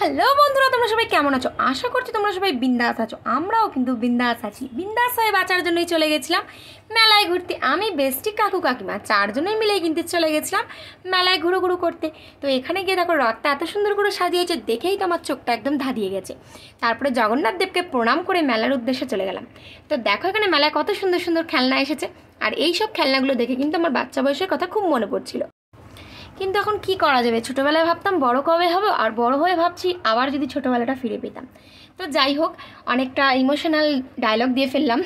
Hello বন্ধুরা, তোমরা সবাই কেমন আছো? আশা করছি তোমরা সবাই বিন্দাস আছো। আমরাও কিন্তু বিন্দাস আছি। বিন্দাস হয়ে বাঁচার জন্যই চলে গেছিলাম মেলায় ঘুরতে। আমি বেস্টি কাকু কাকিমা চারজনেই মিলেই কিন্তু চলে গেছিলাম মেলায় ঘুরু ঘুরু করতে। তো এখানে গিয়ে দেখো রথটা এত সুন্দর করে সাজিয়েছে, দেখেই তো আমার চোখটা একদম ধাঁধিয়ে গেছে। তারপরে জগন্নাথ দেবকে প্রণাম করে মেলার উদ্দেশ্যে চলে গেলাম। তো দেখো এখানে মেলায় কত সুন্দর সুন্দর খেলনা এসেছে, আর এই সব খেলনাগুলো দেখে কিন্তু আমার বাচ্চা বয়সের কথা খুব মনে পড়ছিল। কিন্তু এখন কি করা যাবে, ছোটোবেলায় ভাবতাম বড় কবে হবে, আর বড় হয়ে ভাবছি আবার যদি ছোটোবেলাটা ফিরে পেতাম। তো যাই হোক, অনেকটা ইমোশনাল ডায়লগ দিয়ে ফেললাম।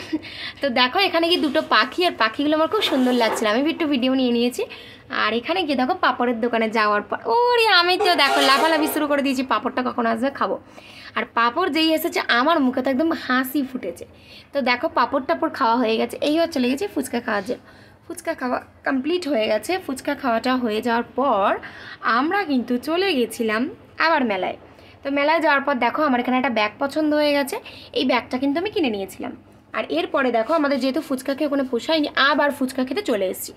তো দেখো এখানে গিয়ে দুটো পাখি, আর পাখিগুলো আমার খুব সুন্দর লাগছিল, আমি একটু ভিডিও নিয়ে নিয়েছি। আর এখানে গিয়ে দেখো পাপড়ের দোকানে যাওয়ার পর ওরে আমি তো দেখো লাফালাফি শুরু করে দিয়েছি, পাপড়টা কখন আসবে খাবো। আর পাপড় যেই এসেছে আমার মুখে তো একদম হাসি ফুটেছে। তো দেখো পাপড় টাপড় খাওয়া হয়ে গেছে, এইবার চলে গেছি ফুচকা খাওয়ার জন্য। ফুচকা খাওয়া কমপ্লিট হয়ে গেছে। ফুচকা খাওয়াটা হয়ে যাওয়ার পর আমরা কিন্তু চলে গেছিলাম আবার মেলায়। তো মেলায় যাওয়ার পর দেখো আমার এখানে একটা ব্যাগ পছন্দ হয়ে গেছে, এই ব্যাগটা কিন্তু আমি কিনে নিয়েছিলাম। আর এরপরে দেখো আমাদের যেহেতু ফুচকা খেয়ে ওখানে পোষায়নি, আবার ফুচকা খেতে চলে এসেছি।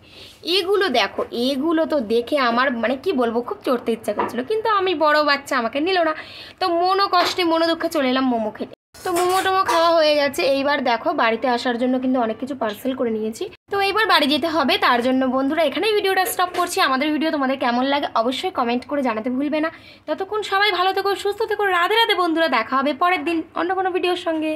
এগুলো দেখো, এগুলো তো দেখে আমার মানে কি বলবো, খুব চড়তে ইচ্ছা করছিল, কিন্তু আমি বড় বাচ্চা, আমাকে নিল না। তো মনো কষ্টে মনো দুঃখে চলে এলাম মোমো খেতে। তো মোমো টোমো খাওয়া হয়ে গেছে। এইবার দেখো বাড়িতে আসার জন্য কিন্তু অনেক কিছু পার্সেল করে নিয়েছি। তো এইবার বাড়ি যেতে হবে, তার জন্য বন্ধুরা এখানেই ভিডিওটা স্টপ করছি। আমাদের ভিডিও তোমাদের কেমন লাগে অবশ্যই কমেন্ট করে জানাতে ভুলবে না। ততক্ষণ সবাই ভালো থেকো, সুস্থ থেকো, রাধে রাধে বন্ধুরা। দেখা হবে পরের দিন অন্য কোনো ভিডিওর সঙ্গে।